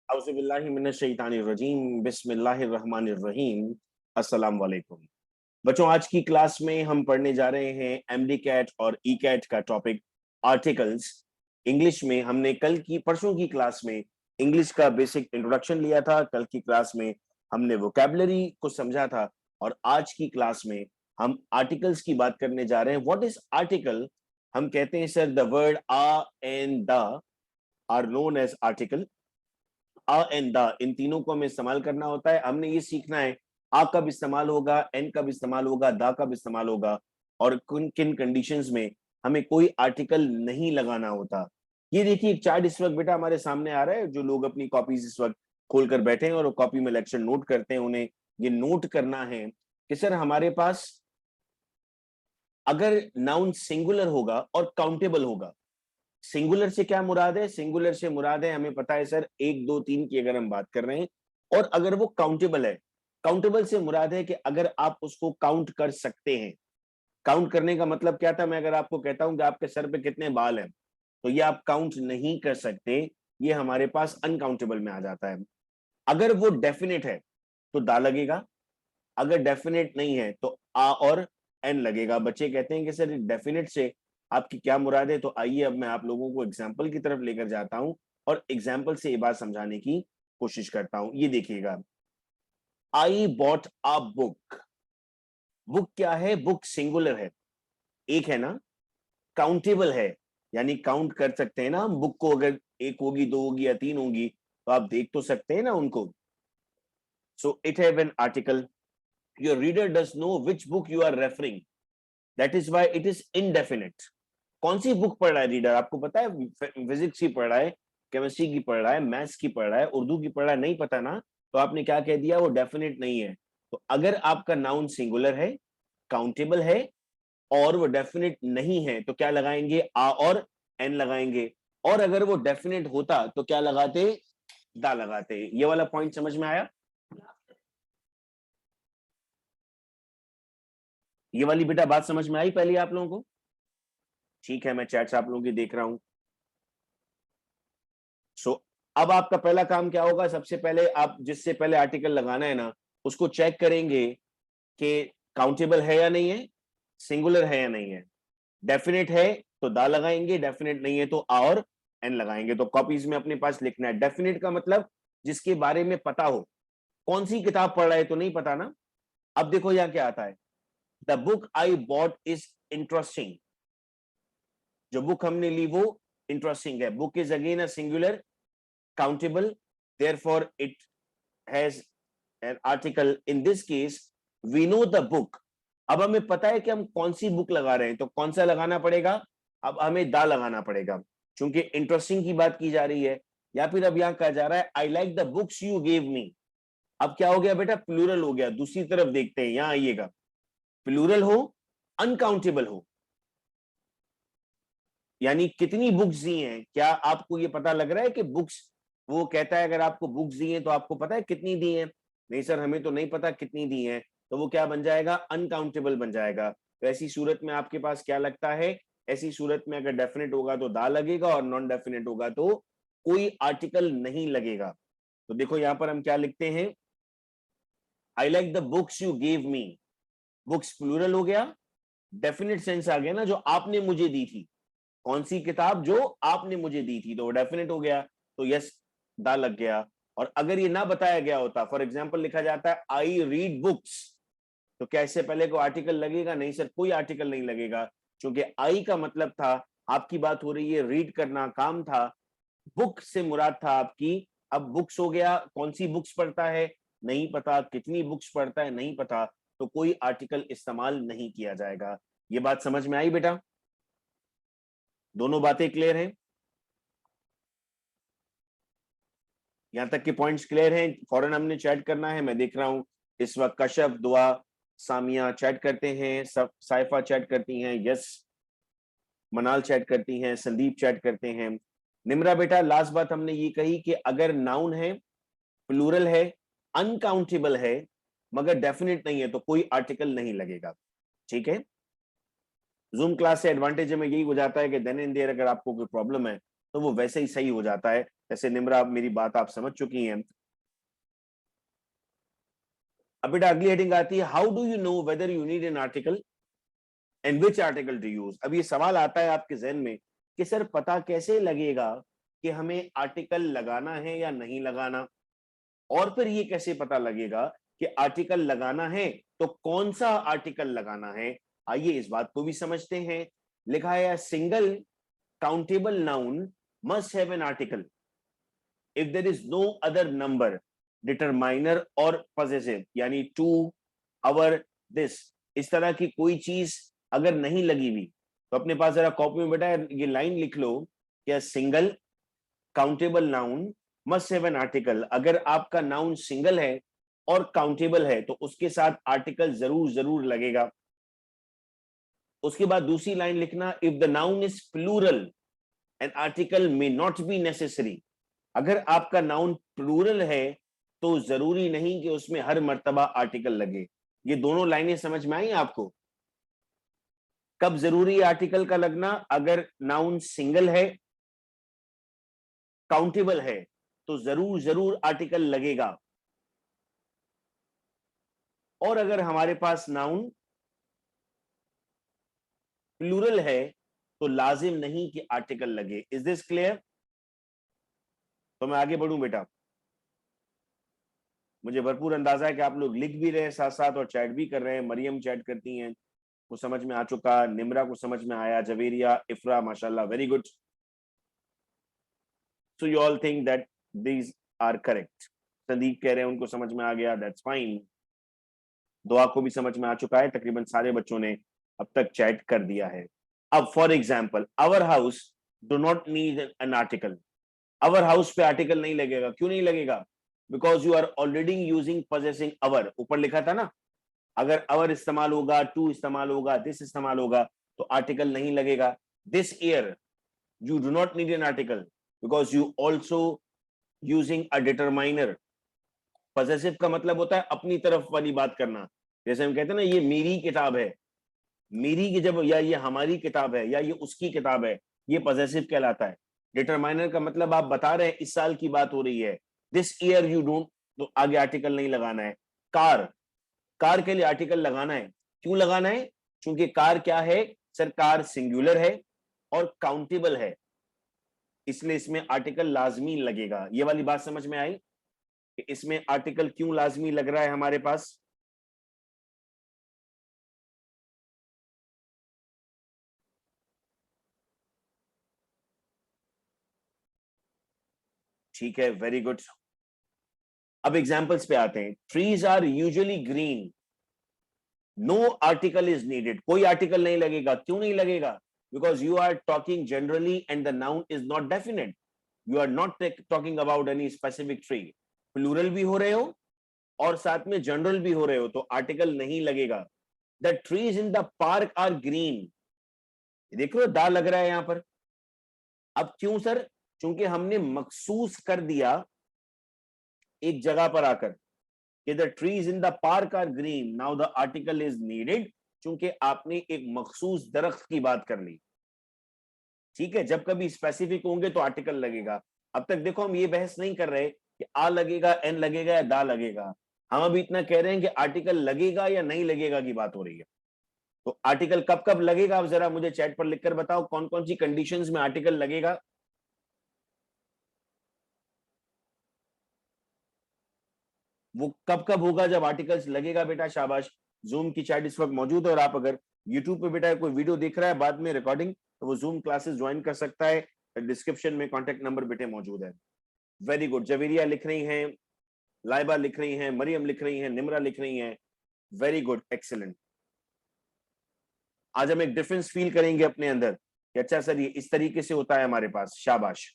औज़ुबिल्लाहिमिनश्शैतानिर्रजीम बिस्मिल्लाहिर्रहमानिर्रहीम। अस्सलाम वालेकुम बच्चों, आज की क्लास में हम पढ़ने जा रहे हैं एमडी कैट और ई कैट का टॉपिक आर्टिकल्स। इंग्लिश में हमने परसों की क्लास में इंग्लिश का बेसिक इंट्रोडक्शन लिया था। कल की क्लास में हमने वोकैबुलरी को समझा था और आज की क्लास में हम आर्टिकल्स की बात करने जा रहे हैं। What is article? हम कहते हैं sir, the word a and the are known as article. A and the, इन तीनों को हमें इस्तेमाल करना होता है। हमने ये सीखना है आ कब इस्तेमाल होगा, एन कब इस्तेमाल होगा, द कब इस्तेमाल होगा और किन किन कंडीशंस में हमें कोई आर्टिकल नहीं लगाना होता। ये देखिए एक चार्ट इस वक्त बेटा हमारे सामने आ रहा है। जो लोग अपनी कॉपीज इस वक्त खोल कर बैठे हैं और कॉपी में लेक्चर नोट करते हैं, उन्हें ये नोट करना है कि सर हमारे पास अगर नाउन सिंगुलर होगा और काउंटेबल होगा। सिंगुलर से क्या मुराद है? सिंगुलर से मुराद है, हमें पता है सर, एक दो तीन की अगर हम बात कर रहे हैं और अगर वो काउंटेबल है। काउंटेबल से मुराद है कि अगर आप उसको काउंट कर सकते हैं। काउंट करने का मतलब क्या था? मैं अगर आपको कहता हूं कि आपके सर पे कितने बाल हैं, तो ये आप काउंट नहीं कर सकते, ये हमारे पास अनकाउंटेबल में आ जाता है। अगर वो डेफिनेट है तो दा लगेगा, अगर डेफिनेट नहीं है तो आ और एन लगेगा। बच्चे कहते हैं कि सर डेफिनेट से आपकी क्या मुराद है? तो आइए अब मैं आप लोगों को एग्जाम्पल की तरफ लेकर जाता हूं और एग्जाम्पल से ये बात समझाने की कोशिश करता हूं। ये देखिएगा, I bought a book. Book क्या है? बुक सिंगुलर है, एक है ना। काउंटेबल है, यानी काउंट कर सकते हैं ना हम बुक को। अगर एक होगी, दो होगी या तीन होगी तो आप देख तो सकते हैं ना उनको। So it have an article. Your reader does know which book you are referring, that is why it is indefinite. कौन सी बुक पढ़ रहा है रीडर? आपको पता है? फिजिक्स की पढ़ रहा है, केमिस्ट्री की पढ़ रहा है, मैथ्स की पढ़ रहा है, उर्दू की पढ़ रहा है? नहीं पता ना, तो आपने क्या कह दिया? वो डेफिनेट नहीं है। तो अगर आपका नाउन सिंगुलर है, काउंटेबल है और वो डेफिनेट नहीं है तो क्या लगाएंगे? आ और एन लगाएंगे। और अगर वो डेफिनेट होता तो क्या लगाते? दा लगाते। ये वाला पॉइंट समझ में आया? ये वाली बेटा बात समझ में आई पहले आप लोगों को? ठीक है, मैं चैट्स आप लोगों की देख रहा हूं। सो अब आपका पहला काम क्या होगा? सबसे पहले आप जिससे पहले आर्टिकल लगाना है ना, उसको चेक करेंगे कि काउंटेबल है या नहीं है, सिंगुलर है या नहीं है। डेफिनेट है तो दा लगाएंगे, डेफिनेट नहीं है तो आ और एन लगाएंगे। तो कॉपीज में अपने पास लिखना है। डेफिनेट का मतलब जिसके बारे में पता हो। कौन सी किताब पढ़ रहा है तो नहीं पता ना। अब देखो यहां क्या आता है, the book I bought is interesting. जो बुक हमने ली वो इंटरेस्टिंग है। Book is again a singular, countable, therefore it has an article. In this case we know the book. अब हमें पता है कि हम कौन सी बुक लगा रहे हैं, तो कौन सा लगाना पड़ेगा? अब हमें दा लगाना पड़ेगा, क्योंकि इंटरेस्टिंग की बात की जा रही है। या फिर अब यहां कहा जा रहा है आई like the books you gave मी। अब क्या हो गया बेटा? प्लूरल हो गया। दूसरी तरफ देखते हैं, यहां आइएगा। प्लूरल हो, अनकाउंटेबल हो, यानी कितनी बुक्स दी हैं? क्या आपको ये पता लग रहा है कि बुक्स, वो कहता है अगर आपको बुक्स दी हैं तो आपको पता है कितनी दी हैं? नहीं सर, हमें तो नहीं पता कितनी दी हैं। तो वो क्या बन जाएगा? अनकाउंटेबल बन जाएगा। तो ऐसी सूरत में आपके पास क्या लगता है? ऐसी सूरत में अगर डेफिनेट होगा तो दा लगेगा और नॉन डेफिनेट होगा तो कोई आर्टिकल नहीं लगेगा। तो देखो यहां पर हम क्या लिखते हैं, I like the books you gave me. Books plural हो गया, डेफिनेट सेंस आ गया ना, जो आपने मुझे दी थी। कौन सी किताब? जो आपने मुझे दी थी, तो वो डेफिनेट हो गया, तो यस दा लग गया। और अगर ये ना बताया गया होता, फॉर एग्जाम्पल लिखा जाता है आई रीड बुक्स, तो क्या इससे पहले को आर्टिकल लगेगा? नहीं सर, कोई आर्टिकल नहीं लगेगा, क्योंकि आई का मतलब था, आपकी बात हो रही है रीड करना, काम था। बुक से मुराद था आपकी। अब बुक्स हो गया, कौन सी बुक्स पढ़ता है नहीं पता, कितनी बुक्स पढ़ता है नहीं पता, तो कोई आर्टिकल इस्तेमाल नहीं किया जाएगा। ये बात समझ में आई बेटा? दोनों बातें क्लियर हैं? यहां तक के पॉइंट्स क्लियर हैं? फौरन हमने चैट करना है। मैं देख रहा हूं इस वक्त कश्यप, दुआ, सामिया चैट करते हैं, सब साइफा चैट करती हैं, यस, मनाल चैट करती हैं, संदीप चैट करते हैं। निमरा बेटा, लास्ट बात हमने ये कही कि अगर नाउन है, प्लूरल है, अनकाउंटेबल है, मगर डेफिनेट नहीं है, तो कोई आर्टिकल नहीं लगेगा। ठीक है? जूम क्लास से एडवांटेज में यही हो जाता है कि देन एंड देयर अगर आपको कोई प्रॉब्लम है तो वो वैसे ही सही हो जाता है। जैसे निम्रा, मेरी बात आप समझ चुकी हैं। अब बेटा अगली हेडिंग आती है, how do you know whether you need an article and which article to use. अब ये सवाल आता है आपके जहन में कि सर पता कैसे लगेगा कि हमें आर्टिकल लगाना है या नहीं लगाना, और फिर ये कैसे पता लगेगा कि आर्टिकल लगाना है तो कौन सा आर्टिकल लगाना है। आइए इस बात को भी समझते हैं। लिखा है single countable noun must have an article if there is no other number determiner or possessive, यानी to, our, this, इस तरह की कोई चीज अगर नहीं लगी हुई तो अपने पास जरा कॉपी में बेटा ये लाइन लिख लो कि single countable noun must have an article. अगर आपका नाउन सिंगल है और काउंटेबल है तो उसके साथ आर्टिकल जरूर जरूर लगेगा। उसके बाद दूसरी लाइन लिखना, if the noun is plural an article may not be necessary. अगर आपका नाउन प्लूरल है तो जरूरी नहीं कि उसमें हर मर्तबा आर्टिकल लगे। ये दोनों लाइनें समझ में आई आपको? कब जरूरी है आर्टिकल का लगना? अगर नाउन सिंगल है, काउंटेबल है, तो जरूर जरूर आर्टिकल लगेगा। और अगर हमारे पास नाउन प्लूरल है तो लाजिम नहीं कि आर्टिकल लगे। Is this clear? तो मैं आगे बढ़ूं बेटा। मुझे भरपूर अंदाजा है कि आप लोग लिख भी रहे हैं साथ साथ और चैट भी कर रहे हैं। मरियम चैट करती हैं, को समझ में आ चुका, निम्रा को समझ में आया, जवेरिया, इफ्रा, माशाल्लाह, very good. So you all think that these are correct. Sandeep कह रहे हैं उनको समझ में आ गया, दैट्स फाइन। दुआ को भी समझ में आ चुका है, तकरीबन सारे बच्चों ने अब तक चैट कर दिया है। अब for example, our house do not need an article. Our house पे आर्टिकल नहीं लगेगा। क्यों नहीं लगेगा? Because you are already using possessing our. ऊपर लिखा था ना, अगर अवर इस्तेमाल होगा, टू इस्तेमाल होगा, दिस इस्तेमाल होगा तो आर्टिकल नहीं लगेगा। This year you do not need an article because you also using a determiner. Possessive का मतलब होता है अपनी तरफ वाली बात करना। जैसे हम कहते हैं ना, ये मेरी किताब है, मेरी की जब, या ये हमारी किताब है, या ये उसकी किताब है, ये पजेसिव कहलाता है। डिटरमाइनर का मतलब आप बता रहे हैं इस साल की बात हो रही है, दिस ईयर यू डोंट, तो आगे आर्टिकल नहीं लगाना है। कार, कार के लिए आर्टिकल लगाना है। क्यों लगाना है? क्योंकि कार क्या है सर? कार सिंगुलर है और काउंटेबल है, इसलिए इसमें आर्टिकल लाजमी लगेगा। ये वाली बात समझ में आई कि इसमें आर्टिकल क्यों लाजमी लग रहा है हमारे पास? ठीक है, वेरी गुड। अब एग्जांपल्स पे आते हैं। Trees are usually green, no article is needed. कोई आर्टिकल नहीं लगेगा। क्यों नहीं लगेगा? Because you are talking generally and the noun is not definite. You are not talking about any specific tree. Plural भी हो रहे हो और साथ में जनरल भी हो रहे हो तो आर्टिकल नहीं लगेगा। The trees in the park are green, देख रहे हो दा लग रहा है यहां पर। अब क्यों सर? क्योंकि हमने मखसूस कर दिया एक जगह पर आकर कि the trees in the park are green, now the article is needed, क्योंकि आपने एक मखसूस दरख्त की बात कर ली। ठीक है, जब कभी स्पेसिफिक होंगे तो आर्टिकल लगेगा। अब तक देखो हम ये बहस नहीं कर रहे कि आ लगेगा, एन लगेगा या दा लगेगा। हम अभी इतना कह रहे हैं कि आर्टिकल लगेगा या नहीं लगेगा की बात हो रही है। तो आर्टिकल कब कब लगेगा, आप जरा मुझे चैट पर लिखकर बताओ कौन कौन सी कंडीशंस में आर्टिकल लगेगा। वो कब कब होगा जब आर्टिकल्स लगेगा बेटा? शाबाश। जूम की चैट इस वक्त मौजूद है और आप अगर यूट्यूब पे बेटा कोई वीडियो देख रहा है बाद में रिकॉर्डिंग, तो वो जूम क्लासेस ज्वाइन कर सकता है। डिस्क्रिप्शन में कॉन्टेक्ट नंबर बेटे मौजूद है। Very good. जवेरिया लिख रही हैं, लाइबा लिख रही हैं, मरियम लिख रही हैं, निम्रा लिख रही हैं। Very good, excellent. आज हम एक डिफरेंस फील करेंगे अपने अंदर कि अच्छा सर ये इस तरीके से होता है हमारे पास। शाबाश।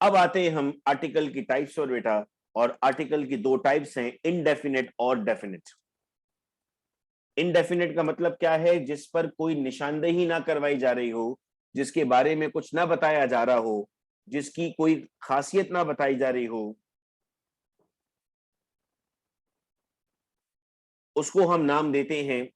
अब आते हैं हम आर्टिकल की टाइप्स और बेटा, और आर्टिकल की दो टाइप्स हैं, इनडेफिनेट और डेफिनेट। इनडेफिनेट का मतलब क्या है? जिस पर कोई निशानदेही ना करवाई जा रही हो, जिसके बारे में कुछ ना बताया जा रहा हो, जिसकी कोई खासियत ना बताई जा रही हो, उसको हम नाम देते हैं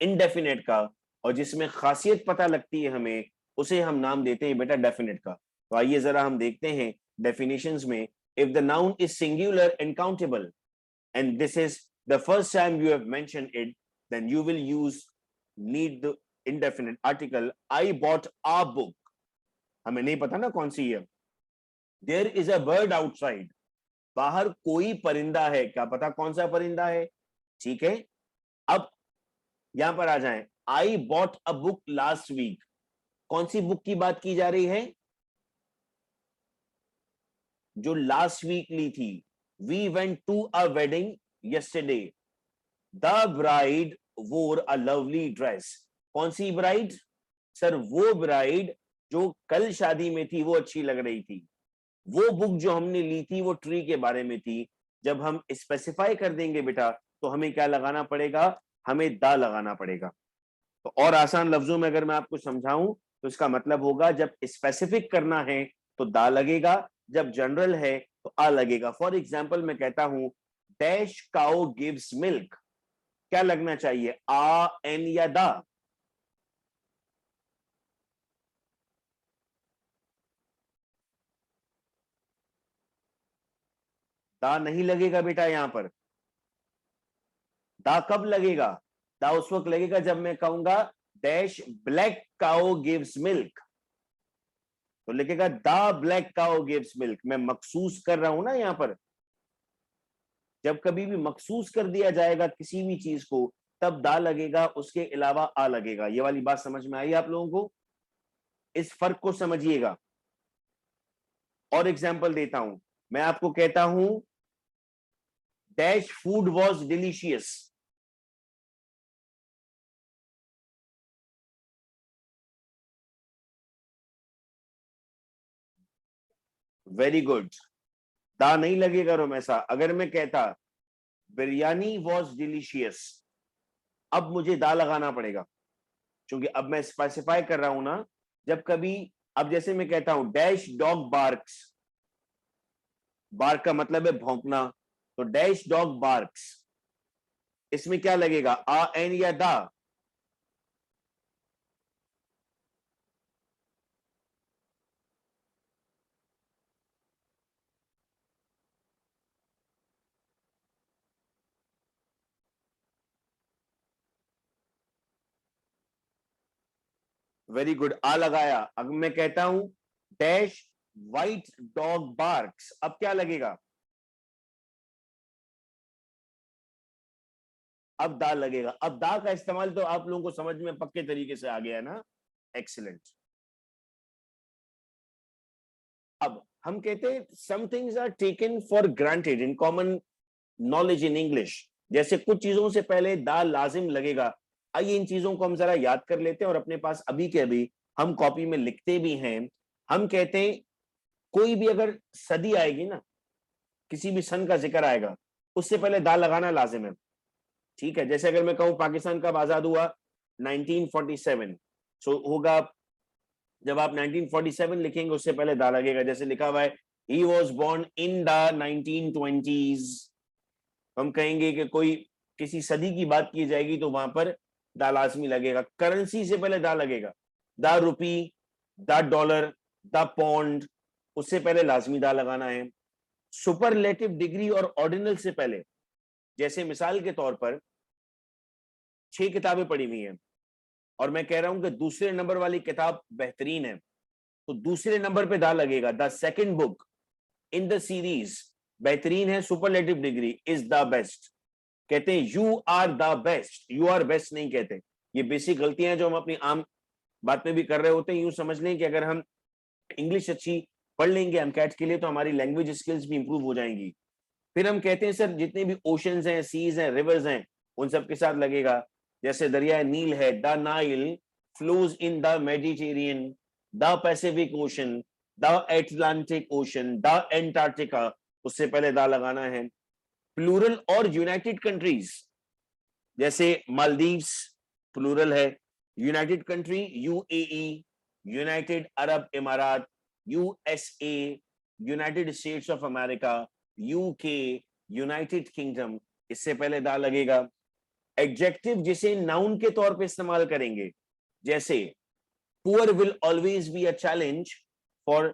इनडेफिनेट का। और जिसमें खासियत पता लगती है हमें, उसे हम नाम देते हैं बेटा डेफिनेट का। तो आइए जरा हम देखते हैं डेफिनेशंस में। If the noun is singular and countable and this is the first time you have mentioned it, then you will use need the indefinite article. I bought a book. हमें नहीं पता ना कौन सी है। There is a bird outside. बाहर कोई परिंदा है, क्या पता कौन सा परिंदा है। ठीक है, अब यहां पर आ जाएं। I bought a book last week. कौन सी बुक की बात की जा रही है? जो लास्ट वीक ली थी। We went to a wedding yesterday. The bride wore a lovely dress. कौन सी ब्राइड? सर वो ब्राइड जो कल शादी में थी वो अच्छी लग रही थी। वो बुक जो हमने ली थी वो ट्री के बारे में थी। जब हम स्पेसिफाई कर देंगे बेटा तो हमें क्या लगाना पड़ेगा? हमें दा लगाना पड़ेगा। तो और आसान लफ्जों में अगर मैं आपको समझाऊं तो इसका मतलब होगा जब स्पेसिफिक करना है तो दा लगेगा, जब जनरल है तो आ लगेगा। फॉर एग्जाम्पल मैं कहता हूं डैश काउ गिव्स मिल्क, क्या लगना चाहिए? आ, एन या दा? दा नहीं लगेगा बेटा यहां पर। दा कब लगेगा? दा उस वक्त लगेगा जब मैं कहूंगा dash black cow gives milk, तो लिखेगा the black cow gives milk. मैं मखसूस कर रहा हूं ना यहां पर। जब कभी भी मखसूस कर दिया जाएगा किसी भी चीज को तब दा लगेगा, उसके अलावा आ लगेगा। ये वाली बात समझ में आई आप लोगों को? इस फर्क को समझिएगा। और एग्जाम्पल देता हूं, मैं आपको कहता हूं dash food was delicious. Very good, दा नहीं लगेगा रोमैसा। अगर मैं कहता बिरयानी वॉज डिलीशियस, अब मुझे दा लगाना पड़ेगा क्योंकि अब मैं स्पेसिफाई कर रहा हूं ना। जब कभी, अब जैसे मैं कहता हूं डैश डॉग बार्क्स, बार्क का मतलब है भौंकना, तो डैश डॉग बार्क्स, इसमें क्या लगेगा? आ, एन या दा? वेरी गुड, आ लगाया। अब मैं कहता हूं डैश व्हाइट डॉग बार्क्स, अब क्या लगेगा? अब दा लगेगा। अब दा का इस्तेमाल तो आप लोगों को समझ में पक्के तरीके से आ गया है ना? एक्सीलेंट। अब हम कहते हैं some things are taken for granted in common knowledge in English. जैसे कुछ चीजों से पहले दा लाजिम लगेगा। आइए इन चीजों को हम जरा याद कर लेते हैं और अपने पास अभी के अभी हम कॉपी में लिखते भी हैं। हम कहते हैं कोई भी अगर सदी आएगी ना, किसी भी सन का जिक्र आएगा, उससे पहले दा लगाना लाजिम है। ठीक है, जैसे अगर मैं कहूं पाकिस्तान कब आजाद हुआ? 1947। सो होगा जब आप 1947 लिखेंगे उससे पहले दा लगेगा। जैसे लिखा हुआ है he was born in the 1920s, हम कहेंगे कि कोई किसी सदी की बात की जाएगी तो वहां पर दा लाजमी लगेगा। करेंसी से पहले दा लगेगा। The rupee, the dollar, the pound, उससे पहले लाजमी दा लगाना है। सुपरलेटिव डिग्री और ऑर्डिनल से पहले, जैसे मिसाल के तौर पर 6 किताबें पढ़ी हुई हैं और मैं कह रहा हूं कि दूसरे नंबर वाली किताब बेहतरीन है, तो दूसरे नंबर पे दा लगेगा। The second book in the series बेहतरीन है, superlative degree is the best. कहते हैं you are the best, you are best नहीं कहते। ये बेसिक गलतियां जो हम अपनी आम बात में भी कर रहे होते हैं। यूं समझ लें कि अगर हम इंग्लिश अच्छी पढ़ लेंगे एमकैट के लिए तो हमारी लैंग्वेज स्किल्स भी इंप्रूव हो जाएंगी। फिर हम कहते हैं सर जितने भी ओशंस हैं, सीज हैं, रिवर्स हैं, उन सब के साथ लगेगा। जैसे दरिया नील है, the Nile flows in the Mediterranean, the Pacific ocean, the Atlantic ocean, the Antarctica, उससे पहले दा लगाना है। प्लूरल और यूनाइटेड कंट्रीज, जैसे मालदीव्स प्लूरल है, united country UAE, United Arab इमारात, USA, United States of America, UK, United Kingdom, इससे पहले दा लगेगा। एडजेक्टिव जिसे नाउन के तौर पे इस्तेमाल करेंगे, जैसे poor will always be a challenge for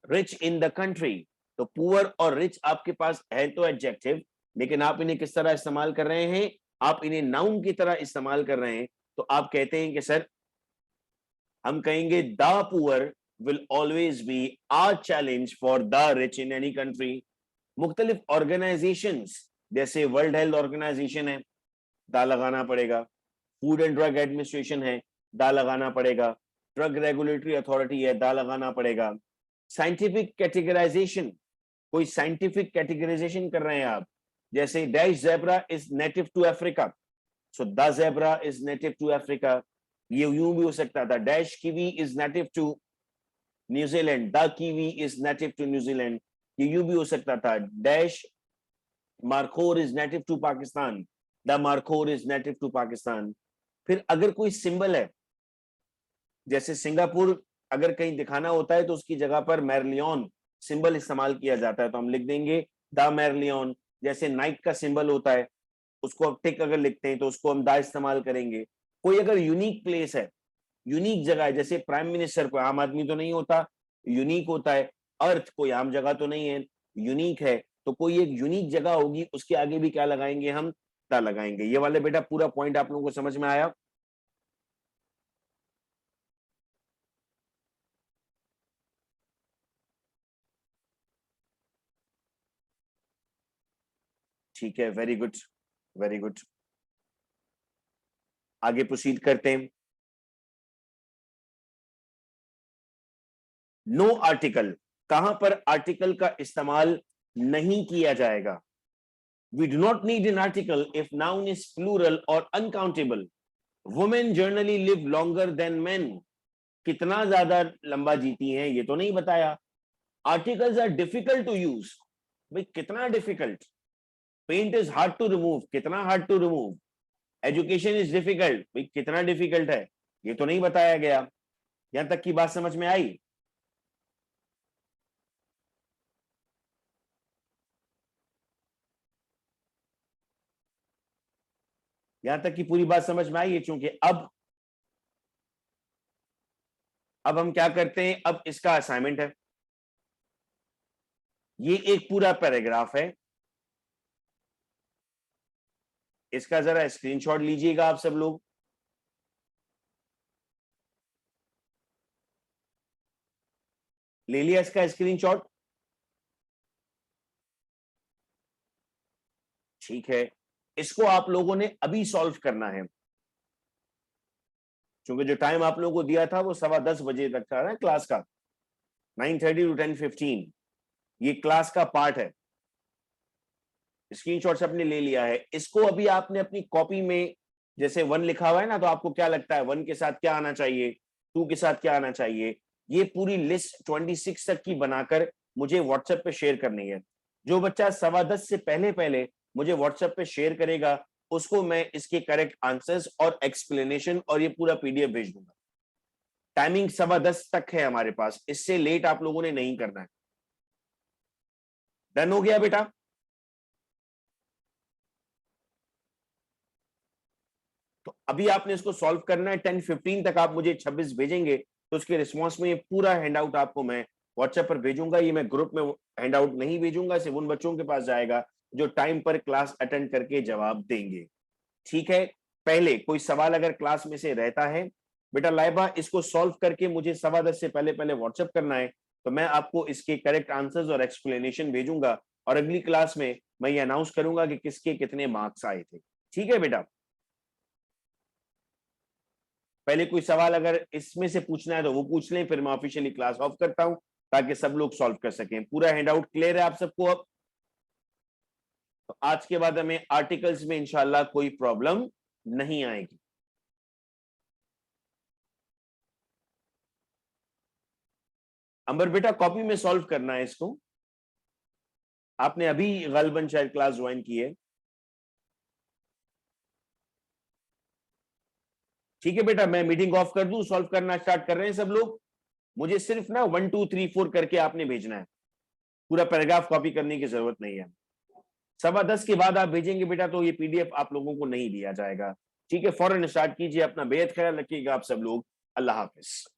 rich in the country. तो पुअर और रिच आपके पास है तो एडजेक्टिव, लेकिन आप इन्हें किस तरह इस्तेमाल कर रहे हैं, आप इन्हें नाउन की तरह इस्तेमाल कर रहे हैं। तो आप कहते हैं कि सर हम कहेंगे the poor will always be a challenge for the rich in any country. मुख्तलिफ ऑर्गेनाइजेशंस जैसे वर्ल्ड हेल्थ ऑर्गेनाइजेशन है, दा लगाना पड़ेगा। फूड एंड ड्रग एडमिनिस्ट्रेशन है, दा लगाना पड़ेगा। ड्रग रेगुलेटरी अथॉरिटी है, दा लगाना पड़ेगा। साइंटिफिक कैटेगराइजेशन, कोई साइंटिफिक कैटेगराइजेशन कर रहे हैं आप, जैसे dash zebra is native to Africa, so the zebra is native to Africa. ये यूं भी हो सकता था, dash kiwi is native to New Zealand, the kiwi is native to New Zealand. ये यूं भी हो सकता था, dash markhor is native to Pakistan, the markhor is native to Pakistan. फिर अगर कोई सिंबल है, जैसे सिंगापुर अगर कहीं दिखाना होता है तो उसकी जगह पर मैरलियन सिंबल इस्तेमाल किया जाता है, तो हम लिख देंगे द मैरलियन। जैसे नाइक का सिंबल होता है, उसको अब टिक अगर लिखते हैं तो उसको हम दा इस्तेमाल करेंगे। कोई अगर यूनिक प्लेस है, यूनिक जगह है, जैसे प्राइम मिनिस्टर कोई आम आदमी तो नहीं होता, यूनिक होता है। अर्थ कोई आम जगह तो नहीं है, यूनिक है, तो कोई एक यूनिक जगह होगी, उसके आगे भी क्या लगाएंगे हम, दा लगाएंगे। ये वाले बेटा पूरा पॉइंट आप लोगों को समझ में आया? ठीक है, वेरी गुड, वेरी गुड। आगे प्रोसीड करते हैं। नो आर्टिकल, कहां पर आर्टिकल का इस्तेमाल नहीं किया जाएगा? We do not need an article if noun is plural or uncountable. Women generally live longer than men. कितना ज्यादा लंबा जीती हैं ये तो नहीं बताया। Articles are difficult to use. भाई कितना difficult? Paint is hard to remove. कितना hard to remove? Education is difficult. भाई कितना difficult है? ये तो नहीं बताया गया। यहां तक की बात समझ में आई? यहां तक की पूरी बात समझ में आई है, चूंकि अब हम क्या करते हैं, अब इसका असाइनमेंट है। ये एक पूरा पैराग्राफ है, इसका जरा स्क्रीनशॉट लीजिएगा आप सब लोग। ले लिया इसका स्क्रीनशॉट? ठीक है, इसको आप लोगों ने अभी सॉल्व करना है, क्योंकि जो टाइम आप लोगों को दिया था वो 10:15 तक था ना क्लास का, 9:30 to 10:15। ये क्लास का पार्ट है। स्क्रीनशॉट्स आपने ले लिया है, इसको अभी आपने अपनी कॉपी में, जैसे 1 लिखा हुआ है ना, तो आपको क्या लगता है 1 के साथ क्या आना चाहिए, 2 के साथ क्या आना चाहिए, ये पूरी लिस्ट 26 तक की बनाकर मुझे व्हाट्सएप पे शेयर करनी है। जो बच्चा 10:15 से पहले पहले मुझे व्हाट्सएप पे शेयर करेगा, उसको मैं इसके करेक्ट आंसर्स और एक्सप्लेनेशन और ये पूरा पीडीएफ भेज दूंगा। टाइमिंग 10:15 तक है हमारे पास, इससे लेट आप लोगों ने नहीं करना है। डन हो गया बेटा? तो अभी आपने इसको सॉल्व करना है। 10:15 तक आप मुझे 26 भेजेंगे, तो उसके रिस्पॉन्स में ये पूरा हैंडआउट आपको मैं व्हाट्सएप पर भेजूंगा। ये मैं ग्रुप में हैंडआउट नहीं भेजूंगा, सिर्फ उन बच्चों के पास जाएगा जो टाइम पर क्लास अटेंड करके जवाब देंगे। ठीक है, पहले कोई सवाल अगर क्लास में से रहता है, बेटा लाइबा इसको सॉल्व करके मुझे 10:15 से पहले पहले व्हाट्सएप करना है, तो मैं आपको इसके करेक्ट आंसर्स और एक्सप्लेनेशन भेजूंगा, और अगली क्लास में मैं ये अनाउंस करूंगा कि किसके कितने मार्क्स आए थे। ठीक है बेटा? पहले कोई सवाल अगर इसमें से पूछना है तो वो पूछ लें, फिर मैं ऑफिशियली क्लास ऑफ करता हूं, ताकि सब लोग सॉल्व कर सकें। पूरा हैंडआउट क्लियर है आप सबको? अब तो आज के बाद हमें आर्टिकल्स में इंशाल्लाह कोई प्रॉब्लम नहीं आएगी। अंबर बेटा कॉपी में सॉल्व करना है इसको, आपने अभी गलबन शायद क्लास ज्वाइन की है। ठीक है बेटा, मैं मीटिंग ऑफ कर दूं, सॉल्व करना स्टार्ट कर रहे हैं सब लोग। मुझे सिर्फ ना 1 2 3 4 करके आपने भेजना है, पूरा पैराग्राफ कॉपी करने की जरूरत नहीं है। 10:15 के बाद आप भेजेंगे बेटा तो ये पीडीएफ आप लोगों को नहीं दिया जाएगा। ठीक है, फौरन स्टार्ट कीजिए। अपना बेहद ख्याल रखिएगा आप सब लोग। अल्लाह हाफिज।